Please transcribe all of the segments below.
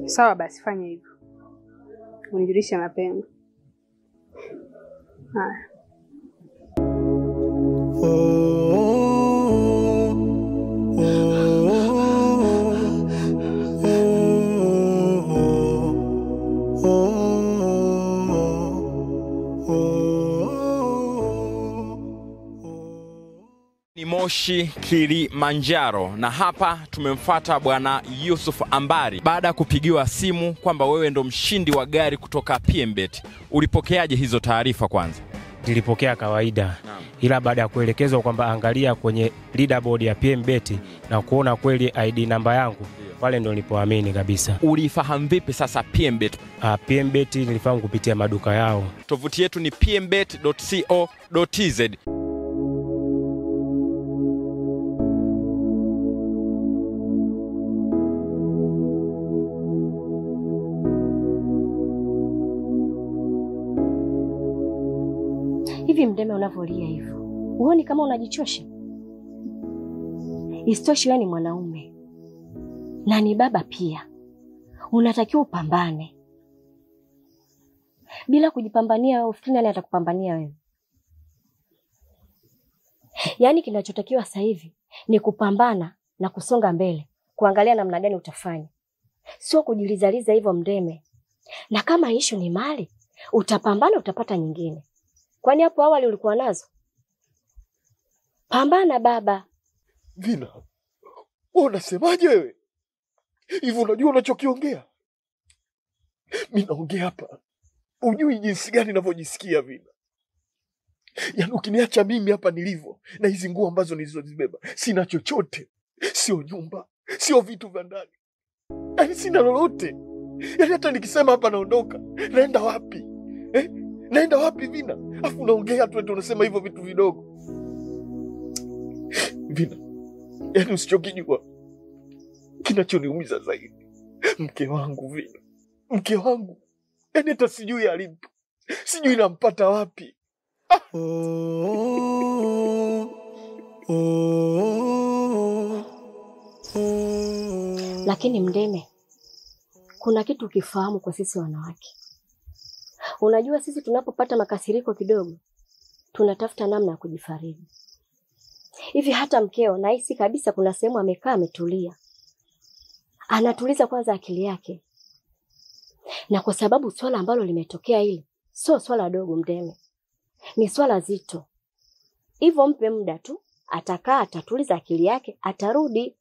Sawa basi, fanya hivyo. Unijulishe mapema. Haya. Ni Moshi, Kilimanjaro, na hapa tumemfuata bwana Yusuf Ambari baada ya kupigiwa simu kwamba wewe ndo mshindi wa gari kutoka PMbet. Ulipokeaje hizo taarifa kwanza? Nilipokea kawaida. Ila baada ya kuelekezwa kwamba angalia kwenye leaderboard ya PMbet na kuona kweli ID namba yangu, pale ndo nilipoamini kabisa. Ulifahamu vipi sasa PMbet? PMbet nilifahamu kupitia maduka yao. Tovuti yetu ni pmbet.co.tz. Hivi Mdeme unavolia hivyo, uone kama unajichosha? Isitoshe wewe ni mwanaume na ni baba pia. Unatakiwa upambane. Bila kujipambania wewe, ufikiri nani atakupambania wewe? Yaani kinachotakiwa sasa hivi ni kupambana na kusonga mbele, kuangalia namna gani utafanya. Sio kujilizaliza hivyo Mdeme. Na kama issue ni mali, utapambana utapata nyingine. Kwani hapo awali ulikuwa nazo? Pambana baba. Vina, wewe unasemaje wewe? Hivi unajua unachokiongea? Mimi naongea hapa. Unajui jinsi gani ninavyojisikia Vina. Yaani ukiniacha mimi hapa nilivyo na hizi nguo ambazo nilizozibeba, sina chochote. Sio nyumba, sio vitu vya ndani. Yaani sina lolote. Yaani hata nikisema hapa naondoka, naenda wapi? Naenda wapi Vina? Afu unaongea tu eti unasema hivyo vitu vidogo. Vina, yaani usichokijua kinachoniumiza zaidi, mke wangu Vina. Mke wangu. Yaani hata sijui alipo. Sijui nampata wapi. Lakini Mdeme, kuna kitu ukifahamu kwa sisi wanawake. Unajua sisi tunapopata makasiriko kidogo, tunatafuta namna ya kujifariji. Hivi hata mkeo nahisi kabisa kuna sehemu amekaa ametulia. Anatuliza kwanza akili yake. Na kwa sababu swala ambalo limetokea hili, sio swala dogo Mdeme. Ni swala zito. Hivyo mpe muda tu, atakaa atatuliza akili yake, atarudi.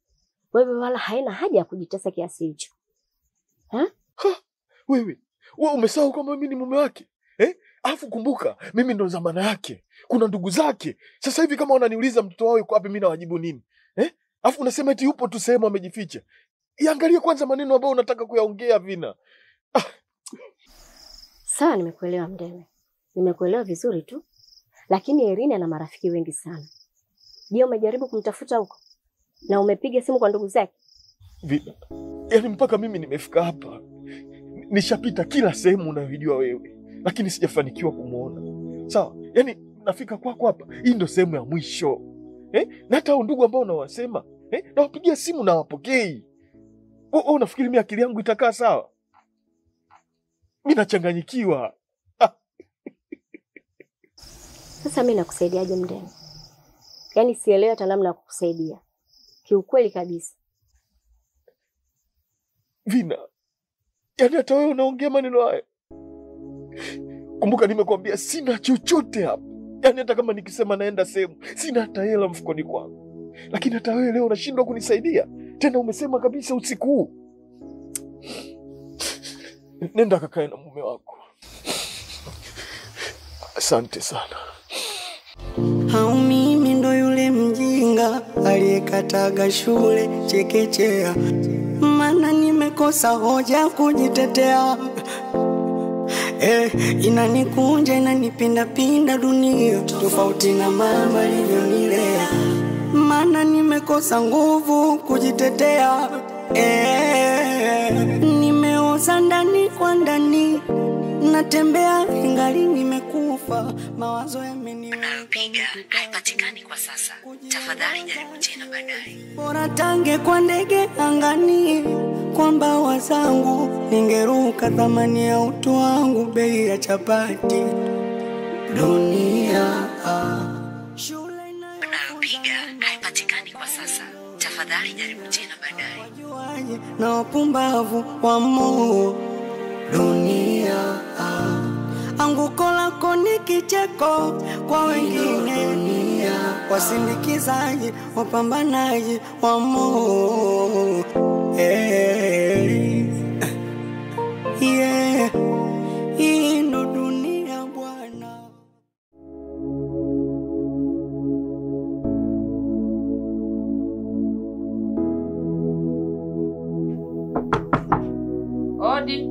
Wewe wala haina haja ya kujitesa kiasi hicho. Wewe umesahau kwamba mimi ni mume wake? Alafu kumbuka, mimi ndo zamana yake. Kuna ndugu zake. Sasa hivi kama wananiuliza mtoto wao yuko wapi, mimi nawajibu nini? Alafu unasema eti yupo tu sehemu amejificha. Iangalie kwanza maneno ambayo unataka kuyaongea Vina. Sawa, nimekuelewa Mdeme. Nimekuelewa vizuri tu. Lakini Irene ana marafiki wengi sana. Je, umejaribu kumtafuta huko? Na umepiga simu kwa ndugu zake? Vina, yaani mpaka mimi nimefika hapa. Nishapita kila sehemu unayojua wewe, lakini sijafanikiwa kumuona. Sawa? Yaani nafika kwako hapa, hii ndio sehemu ya mwisho. Na hata ndugu ambao unawasema, nawapigia simu na hawapokei. Wewe unafikiri mimi akili yangu itakaa sawa? Mimi nachanganyikiwa. Sasa mimi nakusaidiaje Mdeme? Yaani sielewi hata namna ya kukusaidia. Kiukweli kabisa. Vina, yaani hata wewe unaongea maneno haya. Kumbuka nimekuambia sina chochote hapa. Yaani hata kama nikisema naenda sehemu, sina hata hela mfukoni kwangu. Lakini hata wewe leo unashindwa kunisaidia. Tena umesema kabisa usiku huu. Nenda kakae na mume wako. Asante sana. Au mimi ndo yule mjinga aliyekataga shule chekechea, maana nimekosa hoja kujitetea. Inanikunja inanipinda pinda dunia, tofauti na mama alivyonilea, maana nimekosa nguvu kujitetea. Nimeoza ndani kwa ndani, natembea ingali nimekufa, mawazo yameniweka. Unayopiga haipatikani kwa sasa. Tafadhali jaribu tena baadaye. Bora tange kwa ndege angani, kwa mbawa zangu, ningeruka thamani ya utu wangu, bei ya chapati. Dunia Unayopiga haipatikani kwa sasa. Tafadhali jaribu tena baadaye. na wapumbavu wa moo. Dunia anguko lako ni kicheko kwa wengine, wasindikizaji, wapambanaji wa moo. Yeah, hii ndo dunia bwana. Odi.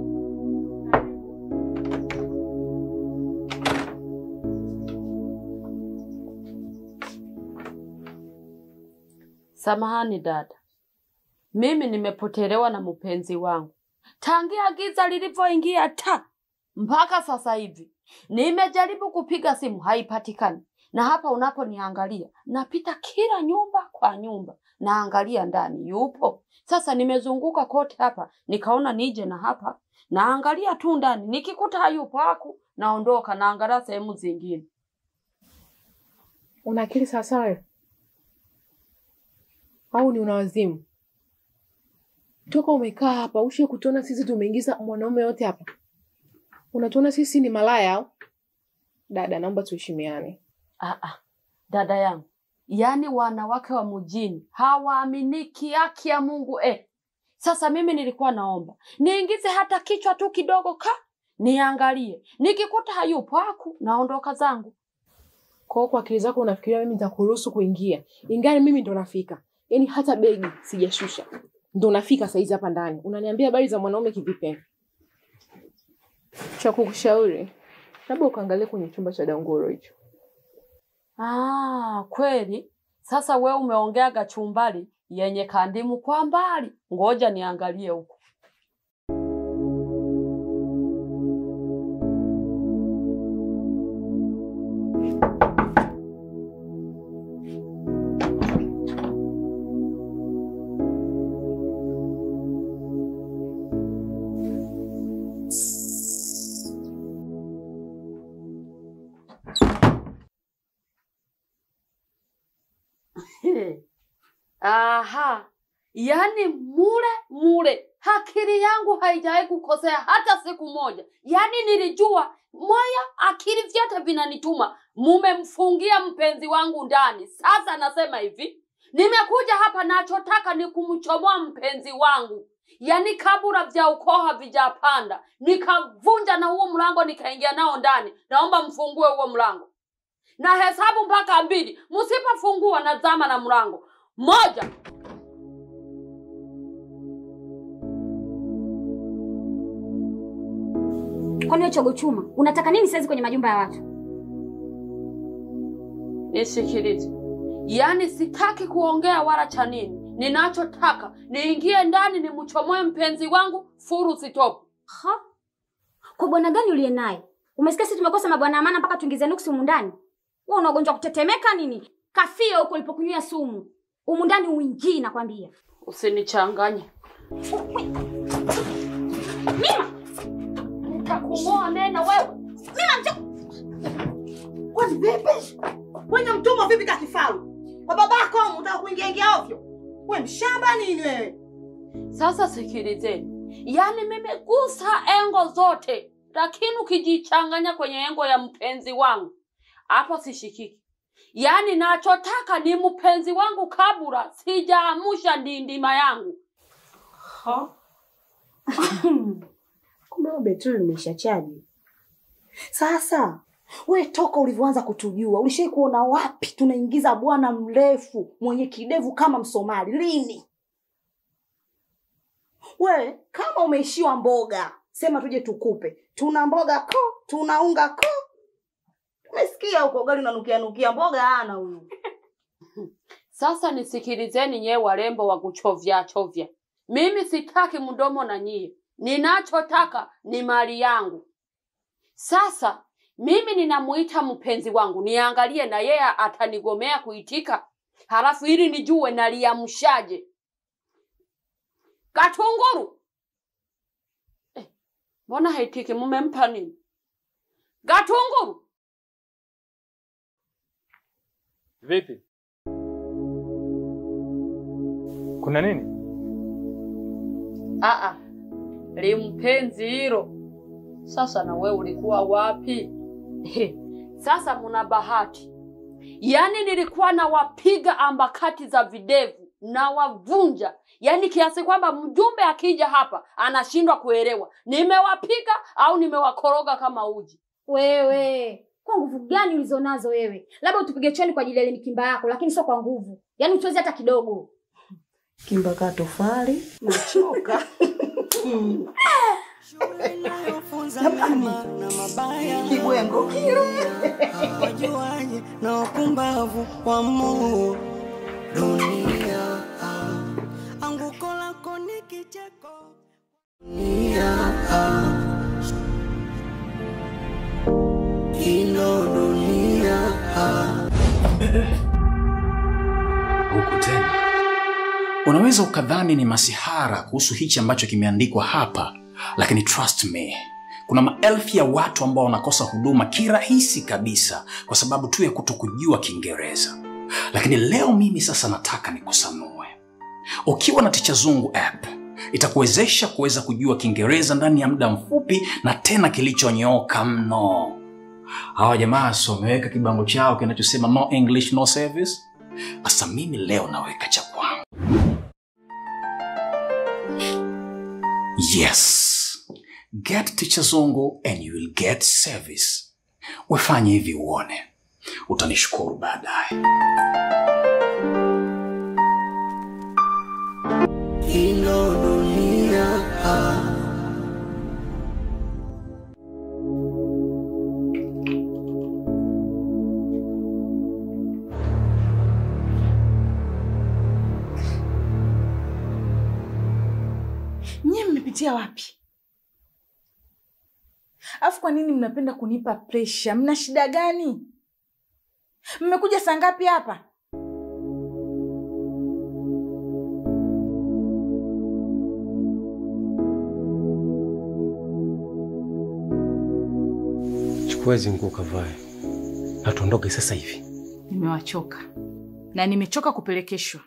Samahani dada, mimi nimepotelewa na mpenzi wangu tangia giza lilivyoingia mpaka sasa hivi. Nimejaribu kupiga simu haipatikani, na hapa unaponiangalia napita kila nyumba kwa nyumba naangalia ndani yupo. Sasa nimezunguka kote hapa, nikaona nije na hapa naangalia tu ndani, nikikuta hayupo haku naondoka naangalia sehemu zingine. Una akili sawa wewe? Au ni unawazimu? Toka umekaa hapa ushe kutuona sisi tumeingiza mwanaume yote hapa. Unatuona sisi ni malaya au? Dada, naomba tuheshimiane. Dada yangu, yani wanawake wa mjini hawaaminiki haki ya Mungu. Sasa mimi nilikuwa naomba niingize hata kichwa tu kidogo niangalie, nikikuta hayupo haku naondoka zangu. Kwa akili zako unafikiria mimi nitakuruhusu kuingia? Ingali mimi ndo nafika. Yaani hata begi sijashusha. Ndo nafika saizi hapa ndani. Unaniambia habari za mwanaume kivipi? Cha kukushauri, labda ukaangalie kwenye chumba cha Danguro hicho. Kweli? Sasa we umeongea gachumbali yenye kandimu kwa mbali. Ngoja niangalie huko. Yani mule akili yangu haijawahi kukosea hata siku moja. Yani nilijua moya akili vyote vinanituma mumemfungia mpenzi wangu ndani. Sasa nasema hivi, nimekuja hapa nachotaka ni kumchomoa mpenzi wangu. Yani kabura vya ukoha vijapanda, nikavunja na huo mlango nikaingia nao ndani. Naomba mfungue huo mlango. Na hesabu mpaka 2. Msipofungua na zama na mlango. 1. Kwani wewe chogo chuma, unataka nini saizi kwenye majumba ya watu? Nisikilize. Yaani sitaki kuongea wala cha nini. Ninachotaka niingie ndani nimchomoe mpenzi wangu full stop. Kwa bwana gani uliye naye? Umesikia sisi tumekosa mabwana amana mpaka tuingize nuksi humu ndani? Wewe una ugonjwa kutetemeka nini? Kafia huko ulipokunywa sumu. Humu ndani uingii nakwambia. Usinichanganye. Mima! Nitakumoa nena wewe. Mima njoo. Kwa vipi? Wewe mtumwa vipi kakifaru? Kwa babako unataka kuingia ovyo? Wewe mshamba nini wewe? Sasa sikilizeni. Yaani nimegusa engo zote, lakini ukijichanganya kwenye engo ya mpenzi wangu, hapo sishikiki. Yaani nachotaka ni mpenzi wangu kabla sijaamusha ndindima yangu. Kumbe betri imeshachaji. Sasa we toka ulivyoanza kutujua, ulishai kuona wapi tunaingiza bwana mrefu mwenye kidevu kama Msomali? Lini? We kama umeishiwa mboga, sema tuje tukupe. Tuna mboga tuna unga Umesikia huko gari unanukia mboga hana huyu. Sasa nisikilizeni nyewe warembo wa kuchovya. Mimi sitaki mdomo na nyie. Ninachotaka ni mali yangu. Sasa mimi ninamuita mpenzi wangu, niangalie na yeye atanigomea kuitika. Halafu ili nijue naliamshaje. Katunguru, Mbona haitiki? Mumempa nini? Gatunguru. Vipi? Kuna nini? Limpenzi hilo. Sasa na wewe ulikuwa wapi? Sasa muna bahati. Yaani nilikuwa na wapiga ambakati za videvu na wavunja. Yaani kiasi kwamba mjumbe akija hapa anashindwa kuelewa. Nimewapiga au nimewakoroga kama uji. Wewe, kwa nguvu gani ulizonazo wewe? Labda utupige choni kwa ajili ya mikimba yako, lakini sio kwa nguvu. Yaani utuwezi hata kidogo. Kimba ka tofali, nachoka. na mabaya Kibwengo kile. wajuaji na wapumbavu wa Mungu dunia. Anguko lako ni kicheko dunia. Ino dunia. Huku tena unaweza ukadhani ni masihara kuhusu hichi ambacho kimeandikwa hapa, lakini trust me, kuna maelfu ya watu ambao wanakosa huduma kirahisi kabisa kwa sababu tu ya kutokujua Kiingereza. Lakini leo mimi sasa nataka nikusanue. Ukiwa na Ticha Zungu app, itakuwezesha kuweza kujua Kiingereza ndani ya muda mfupi na tena kilichonyooka mno. Hawa jamaa wameweka kibango chao kinachosema no English no service. Asa mimi leo naweka cha kwangu. Yes, get Ticha Zungu and you will get service. Wefanye hivi uone, utanishukuru baadaye. Ino dunia. Nyie mmepitia wapi? Afu kwa nini mnapenda kunipa pressure? Mna shida gani? Mmekuja saa ngapi hapa? Chukua hizi nguo kavae na tuondoke sasa hivi. Nimewachoka na nimechoka kupelekeshwa.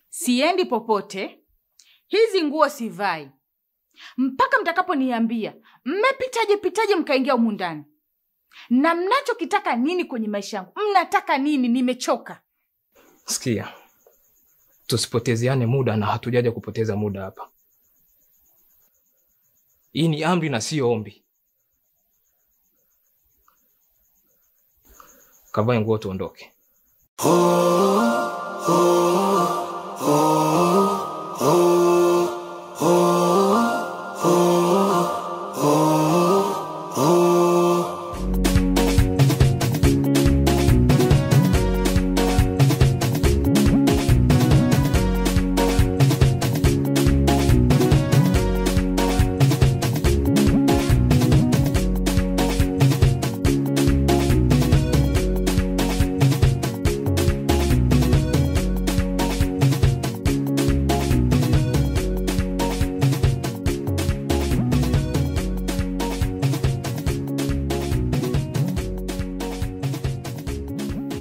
Siendi popote. Hizi nguo sivai mpaka mtakaponiambia mmepitaje mkaingia humu ndani. Na mnachokitaka nini kwenye maisha yangu? Mnataka nini? Nimechoka. Sikia, tusipotezeane muda na hatujaja kupoteza muda hapa. Hii ni amri na sio ombi. Kavae nguo tuondoke.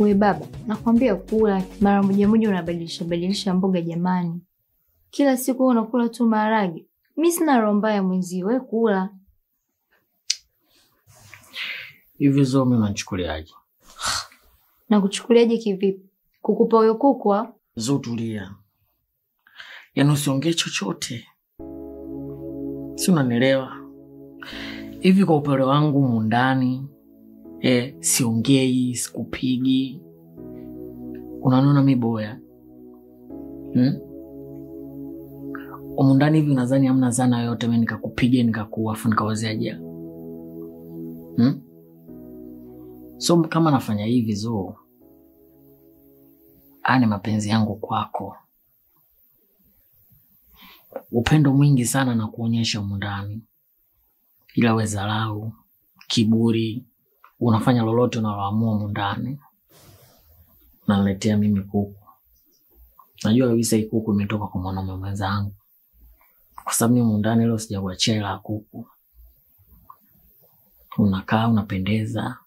We baba, nakwambia kula mara moja unabadilisha mboga jamani. Kila siku unakula tu maharage. Mimi sina roho mbaya mwenzio, wewe kula. Hivi zo mimi nachukuliaje? Na kuchukuliaje kivipi? Kukupa huyo kukwa? Zo tulia. Yaani usiongee chochote. Si unanielewa? Hivi kwa upole wangu mundani siongei, sikupigi. Unaniona mimi boya? Umundani hivi unadhani hamna zana yote mimi nikakupiga nikakuafu nikawazia jela? So kama nafanya hivi zo, ani mapenzi yangu kwako. Upendo mwingi sana na kuonyesha umundani. Ila we dharau, kiburi, unafanya lolote unaloamua mundani. Naletea mimi kuku. Najua kabisa hii kuku imetoka kwa mwanaume mwenzangu. kwa sababu mimi ndani leo sijakuachia hela kuku. Unakaa unapendeza,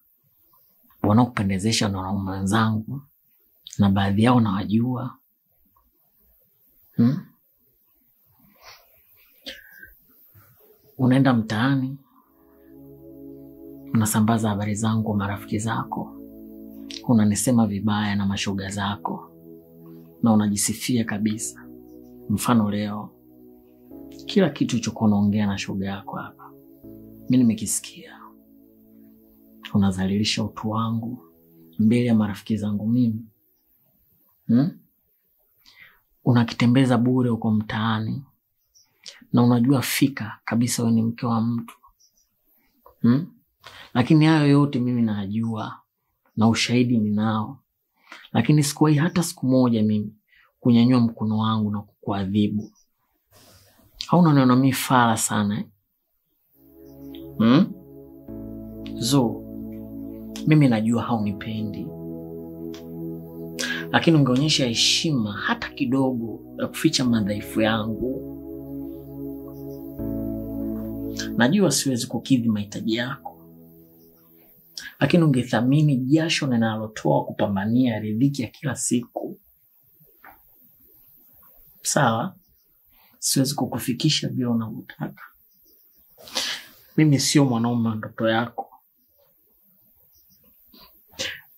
wanaokupendezesha na wanaume wenzangu, na baadhi yao nawajua. Unaenda mtaani, unasambaza habari zangu kwa marafiki zako, unanisema vibaya na mashoga zako, na unajisifia kabisa. Mfano leo, kila kitu ulichokuwa unaongea na shoga yako hapa, mimi nimekisikia. Unazalilisha utu wangu mbele ya marafiki zangu mimi. Unakitembeza bure uko mtaani, na unajua fika kabisa wewe ni mke wa mtu. Lakini hayo yote mimi najua na ushahidi ninao. Lakini sikuwahi hata siku moja mimi kunyanyua mkono wangu na kukuadhibu. Hauna neno mimi fala sana. Zo, mimi najua haunipendi. Lakini ungeonyesha heshima hata kidogo ya kuficha madhaifu yangu. Najua siwezi kukidhi mahitaji yako, lakini ungethamini jasho ninalotoa kupambania riziki ya kila siku. Sawa? Siwezi kukufikisha vile unavyotaka. Mimi sio mwanaume wa ndoto yako.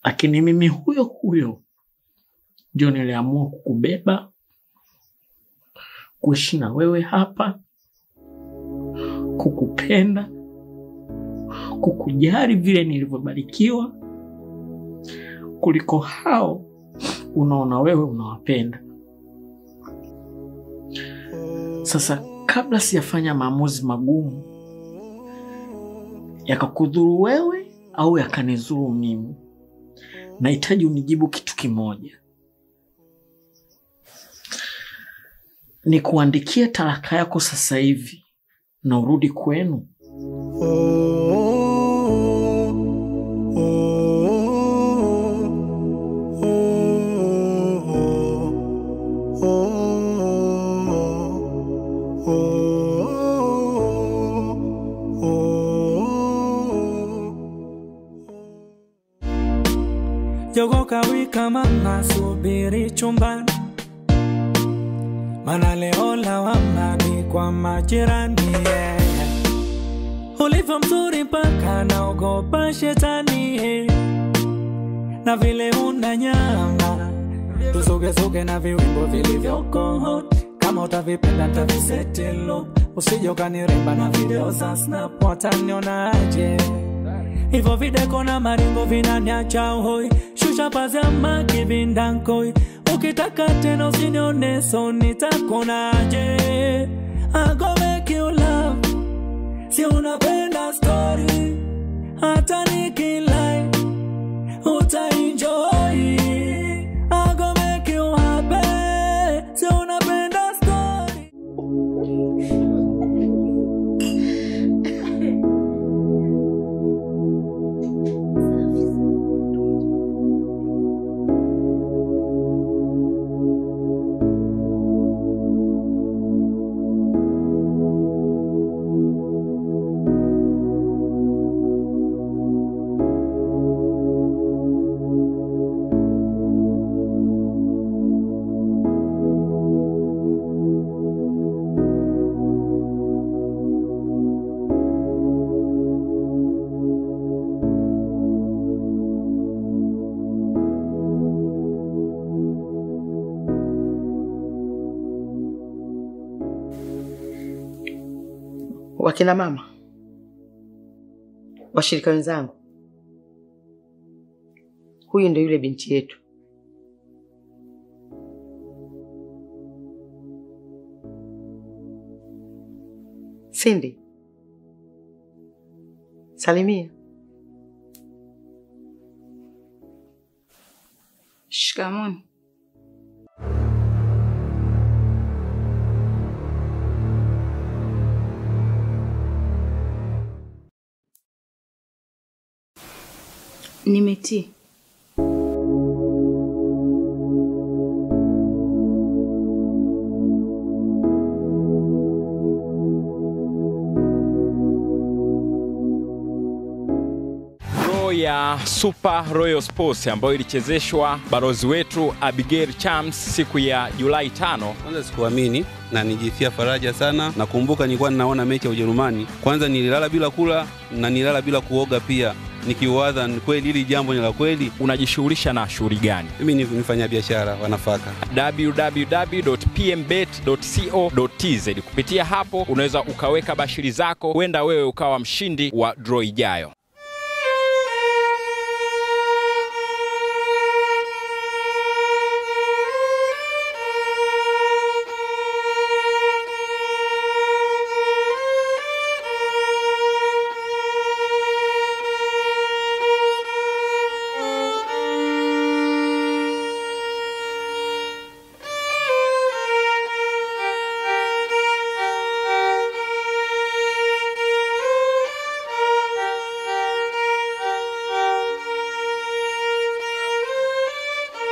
Lakini mimi huyo ndio niliamua kukubeba, kuishi na wewe hapa, kukupenda, kukujali vile nilivyobarikiwa, kuliko hao unaona wewe unawapenda. Sasa kabla sijafanya maamuzi magumu yakakudhuru wewe au yakanizuru mimi, nahitaji unijibu kitu kimoja. Ni kuandikia talaka yako sasa hivi na urudi kwenu? Jogo kawi kama nasubiri chumbani, mana leo lawama ni kwa majirani. Ulivyo mzuri mpaka naogopa shetani, na vile una nyama tusuge na viwimbo vilivyoko hot. Kama utavipenda nitavisetelo, usije ukaniremba na video za snap, watanionaje? Hivyo videko na maringo vinaniacha hoi, shusha pazama kivindankoi. Ukitaka tena usinione so nitakonaje? I go make you love, si unapenda story, hata nikilai utaenjoy. I go make you happy, si unapenda story. Wakina mama, washirika wenzangu, huyu ndio yule binti yetu. Cindy, salimia. Shikamoni. Nimetii. ya Super Royal Sports ambayo ilichezeshwa balozi wetu Abigail Chams siku ya Julai 5. Kwanza sikuamini na nijisikia faraja sana. Nakumbuka nilikuwa ninaona mechi ya Ujerumani. Kwanza nililala bila kula na nililala bila kuoga pia. Nikiwaza ni kweli hili jambo ni la kweli. Unajishughulisha na shughuli gani? Mimi ni mfanya biashara wa nafaka. www.pmbet.co.tz. Kupitia hapo unaweza ukaweka bashiri zako, huenda wewe ukawa mshindi wa draw ijayo.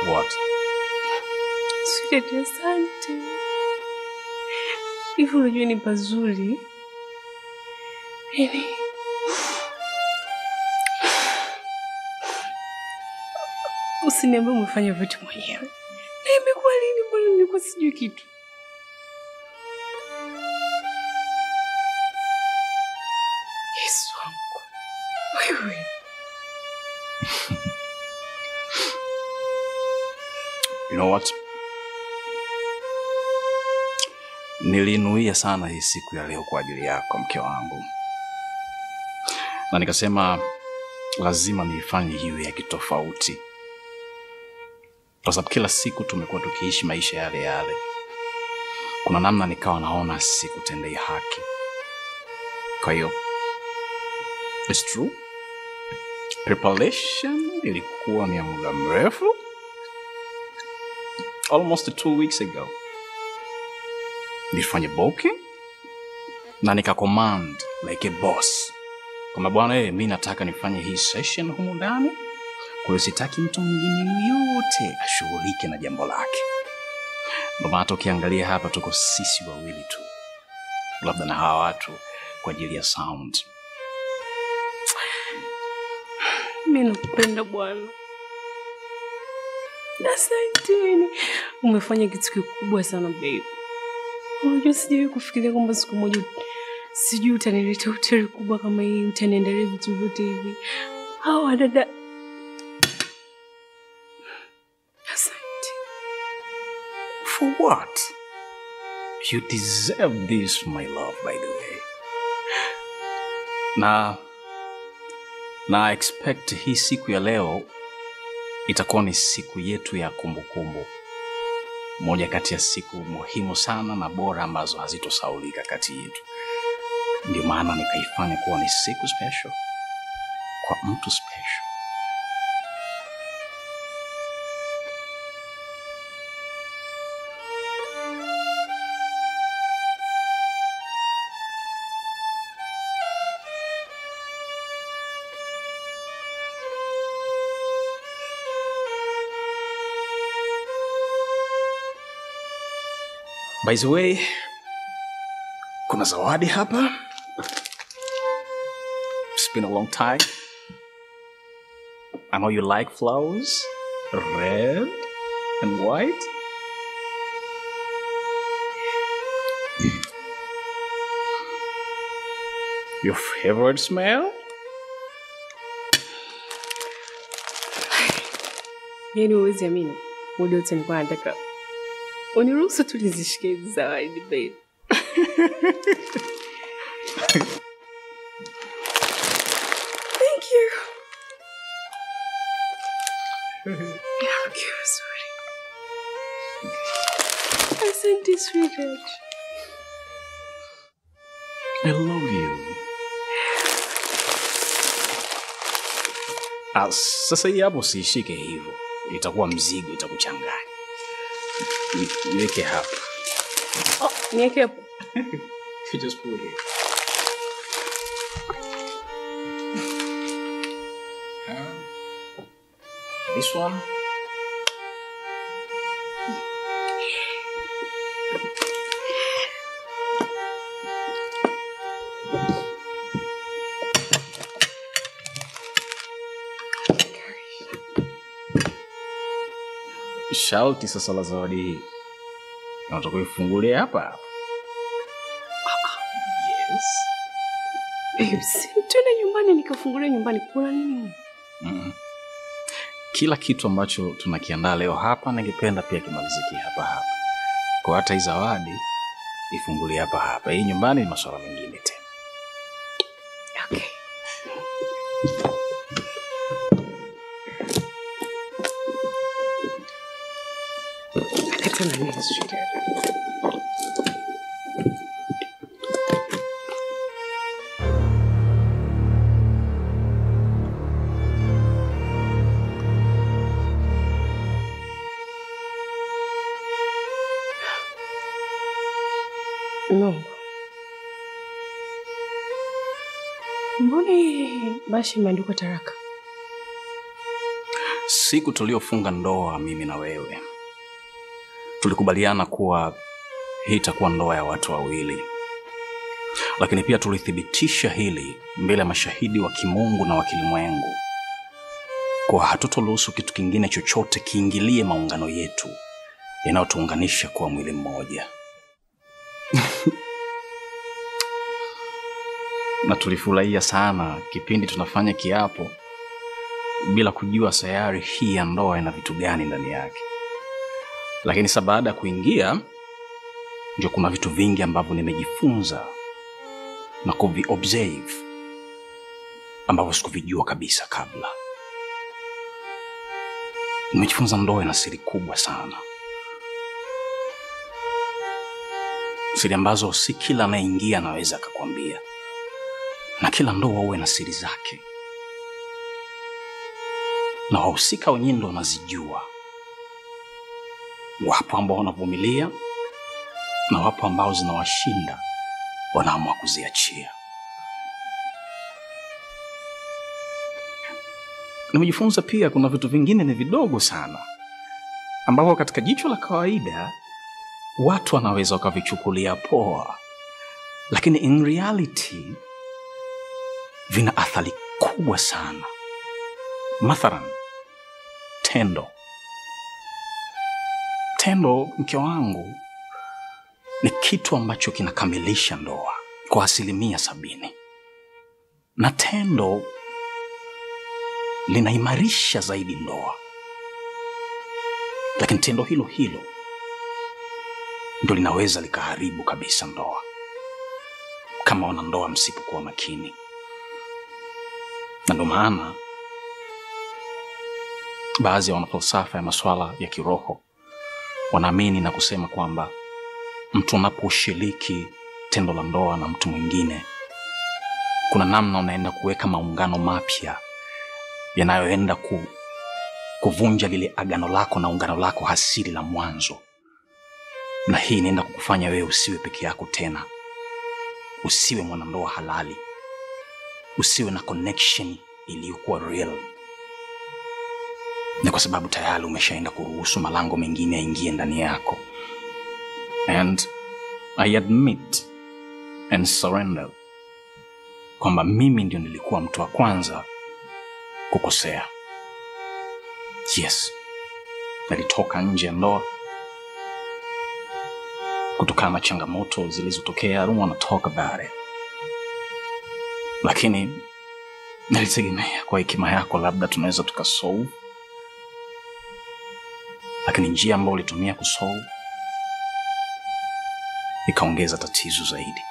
What? Sweetie, asante. Hivi unajua ni pazuri. Yaani usiniambie umefanya vitu mwenyewe. Na imekuwa lini mbona nilikuwa sijui kitu? Yesu wangu. Wewe. You know what? Nilinuia sana hii siku ya leo kwa ajili yako mke wangu. Na nikasema lazima niifanye hiyo ya kitofauti. Kwa sababu kila siku tumekuwa tukiishi maisha yale yale. Kuna namna nikawa naona sikutendei haki. Kwa hiyo it's true. Preparation ilikuwa ni ya muda mrefu. Almost 2 weeks ago. Nilifanya booking na nika command like a boss. Kama bwana mimi nataka nifanye hii session humu ndani. Kwa hiyo sitaki mtu mwingine yote ashughulike na jambo lake. Ndio maana ukiangalia hapa tuko sisi wawili tu. Labda na hawa watu kwa ajili ya sound. Mimi nakupenda bwana. Asante. Umefanya kitu kikubwa sana babe. Unajua sijawahi kufikiria kwamba siku moja sijui utanileta hoteli kubwa kama hii, utaniendelea vitu vyote hivi. Hawa dada. Asante. For what? You deserve this, my love, by the way. Na expect hii siku ya leo itakuwa ni siku yetu ya kumbukumbu. Moja kati ya siku muhimu sana na bora ambazo hazitosahaulika kati yetu. Ndio maana nikaifanya kuwa ni siku special kwa mtu special. By the way, kuna zawadi hapa. It's been a long time. I know you like flowers, red and white. Your favorite smell? Yaani huwezi amini. Muda wote nilikuwa nataka uniruhusu tu nizishike hizi zawadi babe. Thank you. Okay, sorry. Asante sweetheart. I love you. Sasa hii hapo siishike hivyo. Itakuwa mzigo, itakuchanganya. Niweke hapa. Oh, niweke hapo. You just put it. This one. Sharti sasa la zawadi hii unataka kuifungulia hapa hapa. Yes. Babes, tuende nyumbani nikafungulia nyumbani. Kuna nini? Kila kitu ambacho tunakiandaa leo hapa ningependa pia kimalizike hapa hapa. Kwa hata hii zawadi ifungulie hapa hapa. Hii nyumbani ni masuala mengine tena. Okay. Tuna nini sweetheart? No. Mbona bashi imeandikwa taraka? Siku tuliofunga ndoa mimi na wewe, tulikubaliana kuwa hii itakuwa ndoa ya watu wawili. Lakini pia tulithibitisha hili mbele ya mashahidi wa kimungu na wa kilimwengu, kwa hatutoruhusu kitu kingine chochote kiingilie maungano yetu yanayotuunganisha kuwa mwili mmoja. Na tulifurahia sana kipindi tunafanya kiapo bila kujua sayari hii ya ndoa ina vitu gani ndani yake. Lakini sasa baada ya kuingia ndio kuna vitu vingi ambavyo nimejifunza na kuvi-observe ambavyo sikuvijua kabisa kabla. Nimejifunza ndoa ina siri kubwa sana. Siri ambazo si kila anayeingia anaweza akakwambia. Na kila ndoa uwe na siri zake. Na wahusika wenyewe ndio wanazijua. Wapo ambao wanavumilia na wapo ambao zinawashinda wanaamua kuziachia. Nimejifunza pia kuna vitu vingine ni vidogo sana ambavyo katika jicho la kawaida watu wanaweza wakavichukulia poa, lakini in reality vina athari kubwa sana. Mathalan, tendo mke wangu ni kitu ambacho kinakamilisha ndoa kwa 70%. Na tendo linaimarisha zaidi ndoa. Lakini tendo hilo hilo ndio linaweza likaharibu kabisa ndoa kama wanandoa msipokuwa makini. Na ndio maana baadhi ya wanafalsafa ya masuala ya kiroho wanaamini na kusema kwamba mtu anaposhiriki tendo la ndoa na mtu mwingine, kuna namna unaenda kuweka maungano mapya yanayoenda kuvunja lile agano lako na ungano lako hasili la mwanzo. Na hii inaenda kukufanya wewe usiwe peke yako tena. Usiwe mwanandoa halali. Usiwe na connection iliyokuwa real. Ni kwa sababu tayari umeshaenda kuruhusu malango mengine yaingie ndani yako. And I admit and surrender kwamba mimi ndio nilikuwa mtu wa kwanza kukosea. Yes, nilitoka nje ya ndoa kutokana na changamoto zilizotokea. I don't want to talk about it. Lakini nilitegemea kwa hekima yako labda tunaweza tukasolve. Lakini njia ambayo ulitumia kusolve ikaongeza tatizo zaidi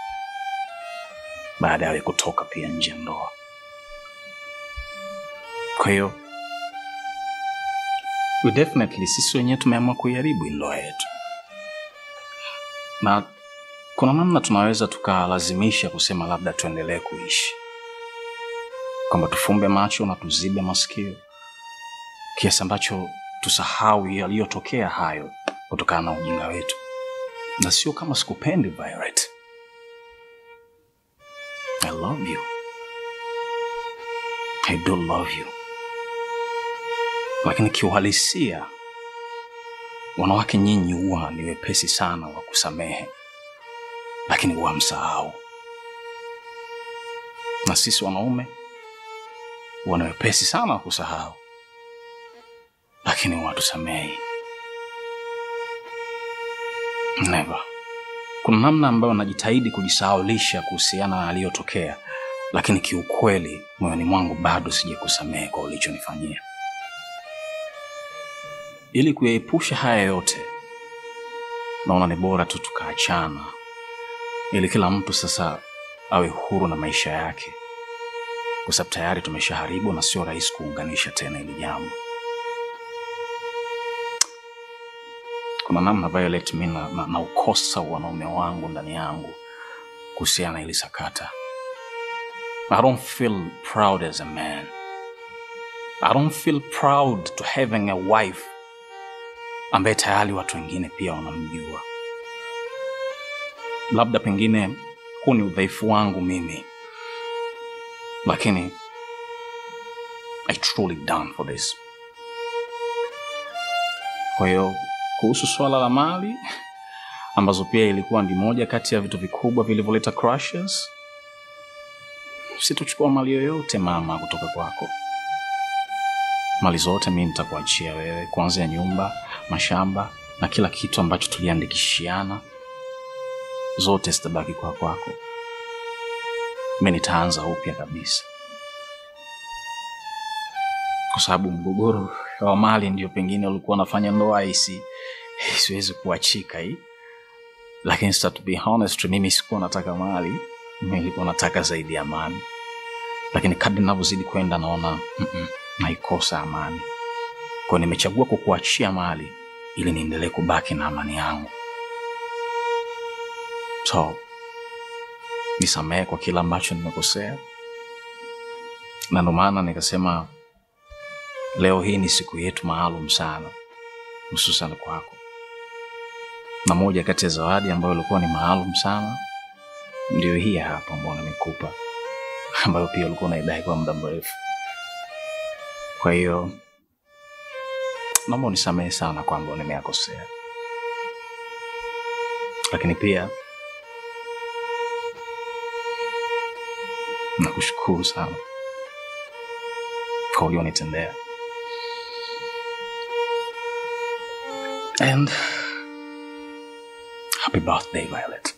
baada ya kutoka pia nje ya ndoa. Kwa hiyo we definitely sisi wenyewe tumeamua kuiharibu ndoa yetu. Na kuna namna tunaweza tukalazimisha kusema labda tuendelee kuishi, kwamba tufumbe macho na tuzibe masikio kiasi ambacho tusahau yaliyotokea hayo kutokana na ujinga wetu. Na sio kama sikupendi, Violet. I love you. I do love you. Lakini kiuhalisia wanawake nyinyi huwa ni wepesi sana wa kusamehe, lakini huwa msahau. Na sisi wanaume huwa ni wepesi sana wa kusahau, lakini huwa tusamehe. Never. Kuna namna ambayo najitahidi kujisahaulisha kuhusiana na aliyotokea, lakini kiukweli moyoni mwangu bado sijakusamehe kwa ulichonifanyia. Ili kuyaepusha haya yote, naona ni bora tu tukaachana, ili kila mtu sasa awe huru na maisha yake, kwa sababu tayari tumeshaharibu na sio rahisi kuunganisha tena hili jambo. Kuna namna Violet mimi na ukosa wanaume wangu ndani yangu kuhusiana na hili sakata. I don't feel proud as a man. I don't feel proud to having a wife ambaye tayari watu wengine pia wanamjua. Labda pengine huu ni udhaifu wangu mimi, lakini I truly done for this. Kwa hiyo kuhusu swala la mali, ambazo pia ilikuwa ni moja kati ya vitu vikubwa vilivyoleta crushes, sitochukua mali yoyote mama kutoka kwako. Mali zote mimi nitakuachia wewe, kuanzia nyumba, mashamba na kila kitu ambacho tuliandikishiana, zote zitabaki kwa kwako. Mimi nitaanza upya kabisa, kwa sababu mgogoro wa mali ndio pengine ulikuwa unafanya ndoa isiweze kuachika hii. Lakini to be honest, mimi sikuwa nataka mali, mimi nilikuwa nataka zaidi amani. Lakini kadri ninavyozidi kwenda naona naikosa amani. Kwa nimechagua kukuachia mali ili niendelee kubaki na amani yangu. So, nisamehe kwa kila ambacho nimekosea. Na ndio maana nikasema leo hii ni siku yetu maalum sana, hususan kwako. Na moja kati ya zawadi ambayo ilikuwa ni maalum sana ndio hii hapa ambayo nimekupa, ambayo pia ulikuwa unaidai kwa muda mrefu. Kwa hiyo naomba unisamehe sana kwamba nimeyakosea. Lakini pia nakushukuru sana kwa ulionitendea. And happy birthday, Violet.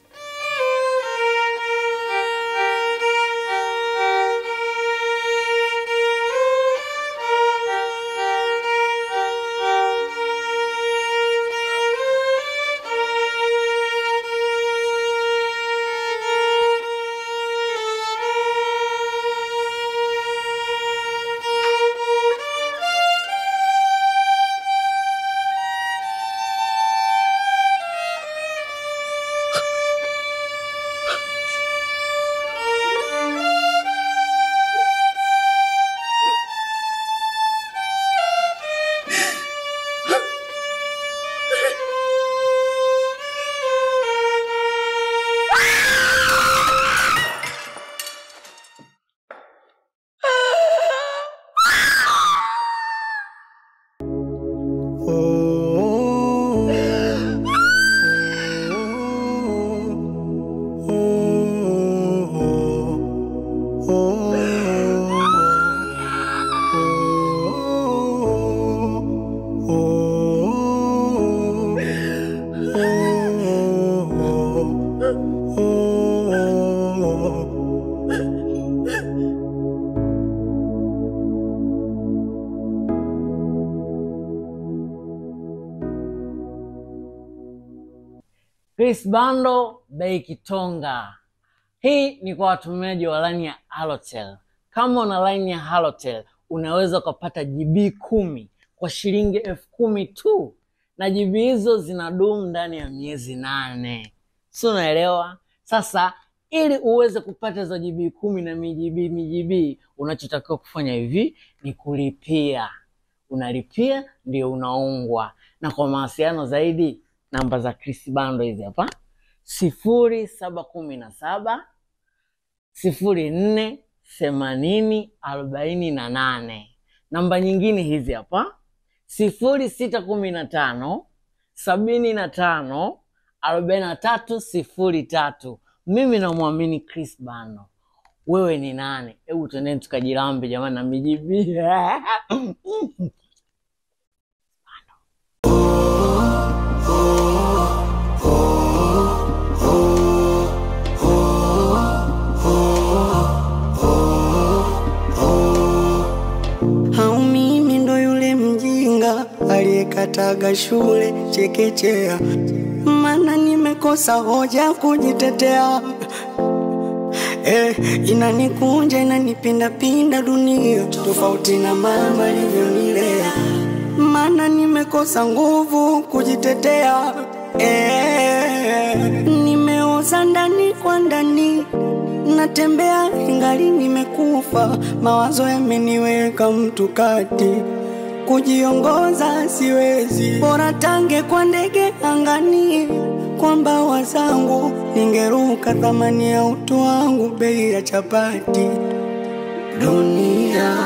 Chris Bando bei Kitonga. Hii ni kwa watumiaji wa line ya Halotel. Kama una line ya Halotel, unaweza kupata GB 10 kwa shilingi 10,000 tu. Na GB hizo zinadumu ndani ya miezi 8. Si unaelewa? Sasa ili uweze kupata za GB 10 na MGB, unachotakiwa kufanya hivi ni kulipia. Unalipia ndio unaungwa. Na kwa mawasiliano zaidi, namba za Chris Bando hizi hapa: 0717 04 80 48. Namba nyingine hizi hapa: 0615 75 4303. Mimi namwamini Chris Bando. Wewe ni nani? Hebu twendeni tukajilambe jamani na mijibi. Oh nilipataga shule chekechea, maana nimekosa hoja kujitetea. Inanikunja inanipindapinda dunia, tofauti na mama alivyonilea, maana nimekosa nguvu kujitetea. Nimeoza ndani kwa ndani, natembea ingali nimekufa, mawazo yameniweka mtu kati, kujiongoza siwezi, bora tange kwa ndege angani, kwa mbawa zangu ningeruka, thamani ya utu wangu bei ya chapati. Dunia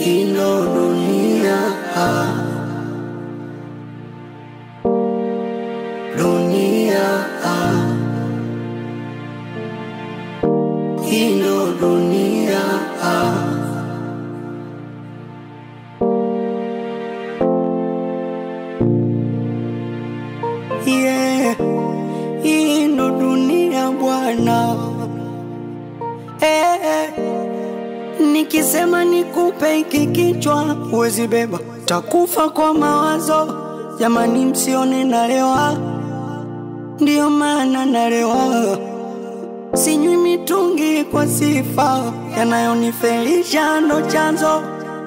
ino dunia, dunia ino dunia. Yeah, ino dunia bwana. Nikisema nikupe hiki kichwa huwezi beba, takufa kwa mawazo. Jamani msione nalewa, ndio maana nalewa. Sinywi mitungi kwa sifa, yanayonifelisha ndo chanzo,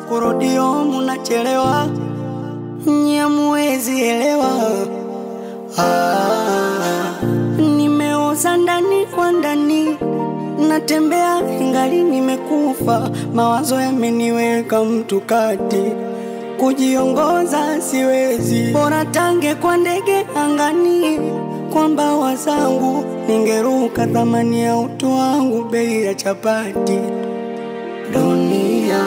kurudi home unachelewa, nyamuwezi elewa. Nimeoza ndani kwa ndani, natembea ingali nimekufa, mawazo yameniweka mtu kati, kujiongoza siwezi, bora tange kwa ndege angani, kwa mbawa zangu ningeruka, thamani ya utu wangu bei ya chapati. Dunia